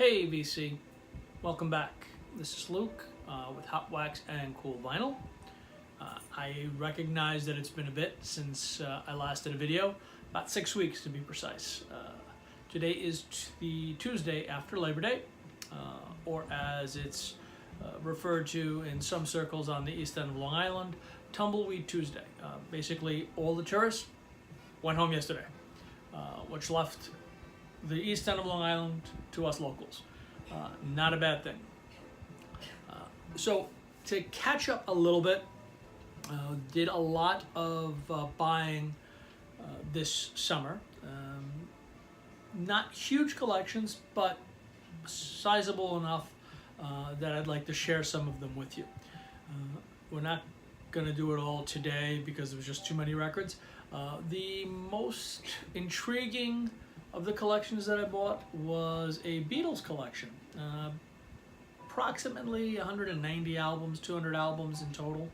Hey VC, welcome back. This is Luke with Hot Wax and Cool Vinyl. I recognize that it's been a bit since I last did a video, about 6 weeks to be precise. Today is the Tuesday after Labor Day, or as it's referred to in some circles on the east end of Long Island, Tumbleweed Tuesday. Basically, all the tourists went home yesterday, which left the east end of Long Island to us locals. Not a bad thing. So to catch up a little bit, did a lot of buying this summer. Not huge collections, but sizable enough that I'd like to share some of them with you. We're not going to do it all today because there was just too many records. The most intriguing of the collections that I bought was a Beatles collection. Approximately 190 albums, 200 albums in total.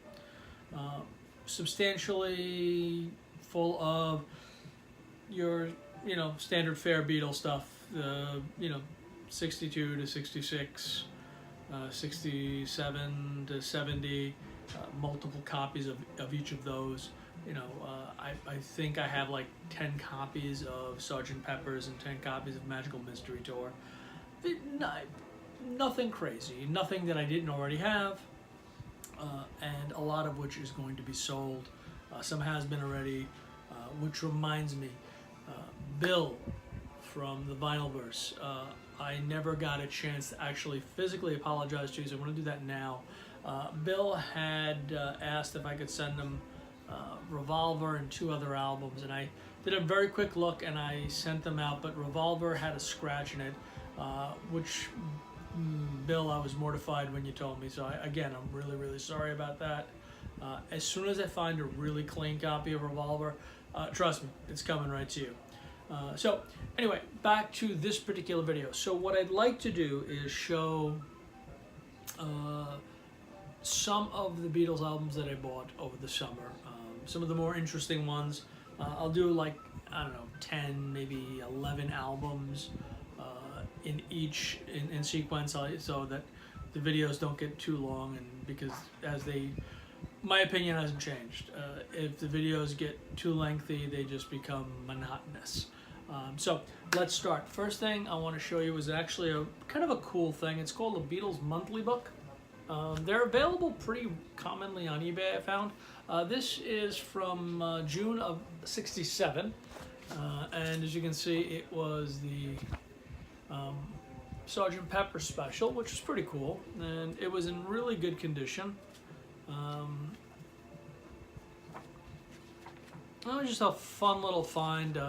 Substantially full of your, standard fare Beatles stuff. 62 to 66, 67 to 70, multiple copies of each of those. I think I have like 10 copies of Sgt. Pepper's and 10 copies of Magical Mystery Tour. Nothing crazy, nothing that I didn't already have, and a lot of which is going to be sold. Some has been already, which reminds me, Bill from the Vinylverse. I never got a chance to actually physically apologize to you, so I'm going to do that now. Bill had asked if I could send him Revolver and 2 other albums, and I did a very quick look and I sent them out, but Revolver had a scratch in it, which Bill, I was mortified when you told me, so again, I'm really sorry about that. As soon as I find a really clean copy of Revolver, trust me, it's coming right to you. So anyway, back to this particular video. So what I'd like to do is show some of the Beatles albums that I bought over the summer. Some of the more interesting ones. I'll do like, 10, maybe 11 albums in each in sequence, so that the videos don't get too long, and because my opinion hasn't changed. If the videos get too lengthy, they just become monotonous. So let's start. First thing I want to show you is actually a kind of a cool thing. It's called the Beatles Monthly Book. They're available pretty commonly on eBay, I found. This is from June of '67, and as you can see, it was the Sgt. Pepper special, which was pretty cool, and it was in really good condition. It was just a fun little find.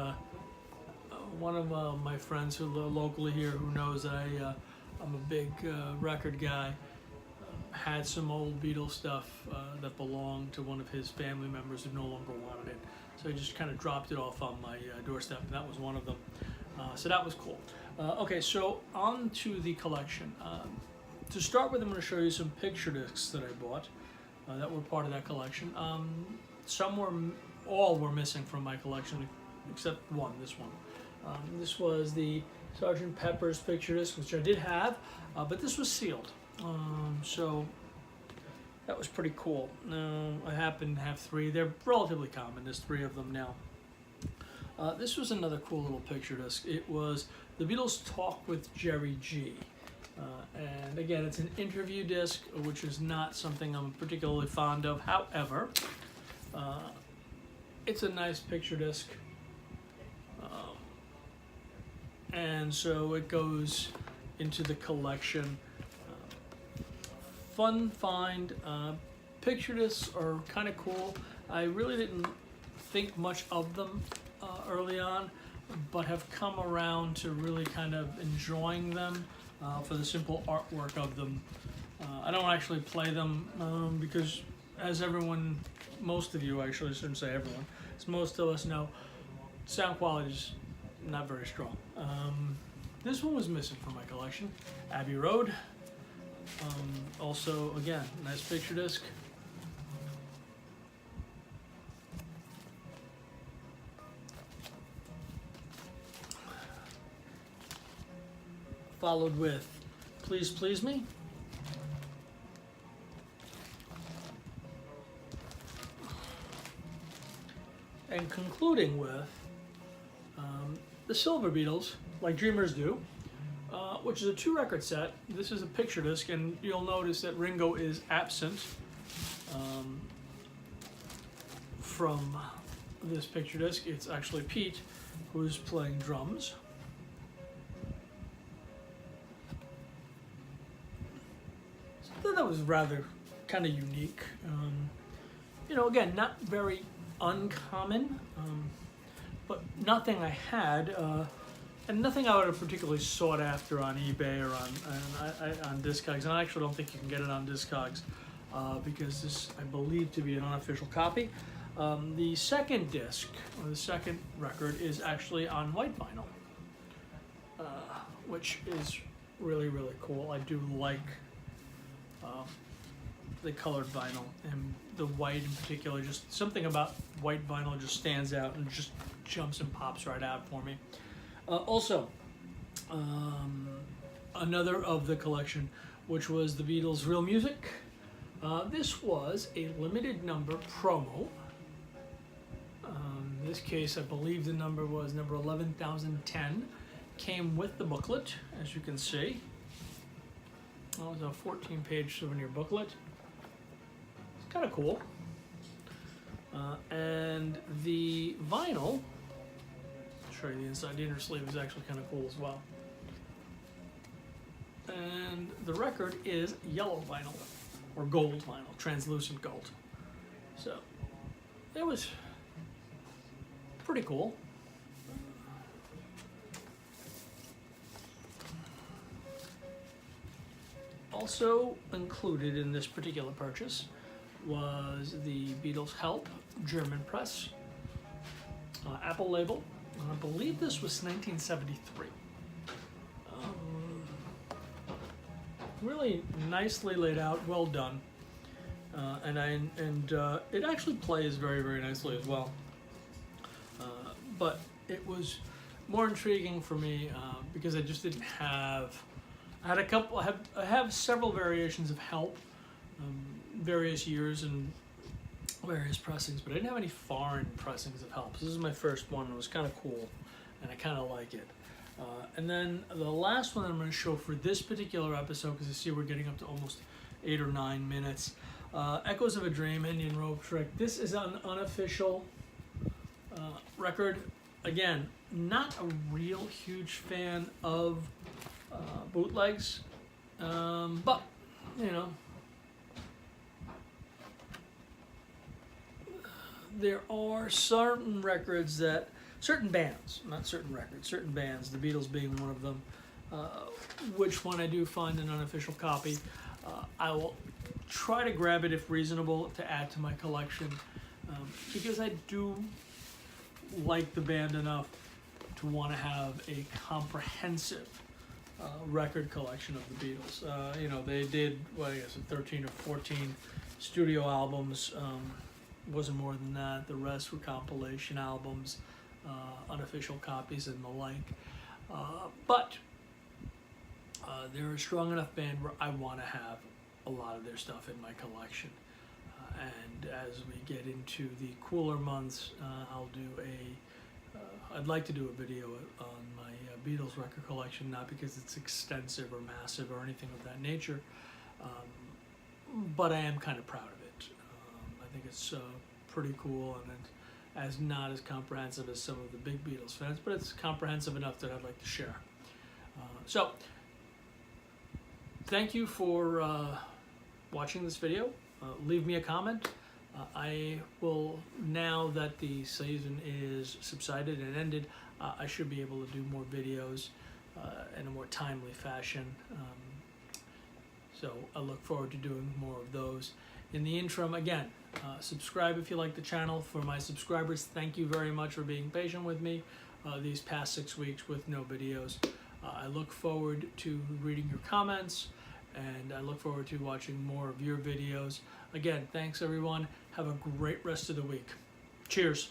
One of my friends who live locally here, who knows that I'm a big record guy, had some old Beatles stuff that belonged to one of his family members who no longer wanted it. So he just kind of dropped it off on my doorstep, and that was one of them. So that was cool. Okay, so on to the collection. To start with, I'm going to show you some picture discs that I bought that were part of that collection. All were missing from my collection except one, this one. This was the Sgt. Pepper's picture disc, which I did have, but this was sealed. So that was pretty cool. I happen to have 3. They're relatively common. There's 3 of them now. This was another cool little picture disc. It was the Beatles Talk with Jerry G. And again, it's an interview disc, which is not something I'm particularly fond of. However, it's a nice picture disc. And so it goes into the collection. Fun find. Picture discs are kind of cool. I really didn't think much of them early on, but have come around to really kind of enjoying them for the simple artwork of them. I don't actually play them because, as most of you actually, I shouldn't say everyone, as most of us know, sound quality is not very strong. This one was missing from my collection. Abbey Road. Also, again, nice picture disc. followed with Please Please Me. And concluding with the Silver Beatles, Like Dreamers Do, which is a 2-record set. This is a picture disc, and you'll notice that Ringo is absent from this picture disc. It's actually Pete who's playing drums. So I thought that was rather kind of unique. You know, again, not very uncommon, but nothing I had, and nothing I would have particularly sought after on eBay or on Discogs. And I actually don't think you can get it on Discogs because this, I believe, to be an unofficial copy. The second disc, or the second record, is actually on white vinyl, which is really, really cool. I do like the colored vinyl, and the white in particular, just something about white vinyl just stands out and just jumps and pops right out for me. Also, another of the collection, which was the Beatles' Real Music. This was a limited number promo. In this case, I believe the number was number 11,010. Came with the booklet, as you can see. It was a 14-page souvenir booklet. It's kind of cool. And the vinyl, I'll show you the inside. The inner sleeve is actually kind of cool as well. And the record is yellow vinyl, or gold vinyl, translucent gold. So it was pretty cool. Also included in this particular purchase was the Beatles Help German press, Apple label. I believe this was 1973. Really nicely laid out, well done, and it actually plays very, very nicely as well. But it was more intriguing for me because I just didn't have. I had a couple. I have several variations of Help, various years and various pressings, but I didn't have any foreign pressings of Help. So this is my first one. It was kind of cool, and I kind of like it. And then the last one I'm going to show for this particular episode, because I see we're getting up to almost 8 or 9 minutes. Echoes of a Dream, Indian Rope Trick. This is an unofficial record. Again, not a real huge fan of bootlegs, but you know, there are certain records that certain bands, not certain records, certain bands, the Beatles being one of them, which when I do find an unofficial copy, I will try to grab it if reasonable to add to my collection, because I do like the band enough to want to have a comprehensive record collection of the Beatles. You know, they did, what I guess, 13 or 14 studio albums, wasn't more than that. The rest were compilation albums, unofficial copies and the like. But they're a strong enough band where I want to have a lot of their stuff in my collection. And as we get into the cooler months, I'll do I'd like to do a video on my Beatles record collection, not because it's extensive or massive or anything of that nature, but I am kind of proud of it. I think it's pretty cool, and it's not as comprehensive as some of the big Beatles fans, but it's comprehensive enough that I'd like to share. So, thank you for watching this video. Leave me a comment. I will, now that the season is subsided and ended, I should be able to do more videos in a more timely fashion. So I look forward to doing more of those. In the interim, again, subscribe if you like the channel. For my subscribers, thank you very much for being patient with me these past 6 weeks with no videos. I look forward to reading your comments, and I look forward to watching more of your videos. Again, thanks everyone. Have a great rest of the week. Cheers.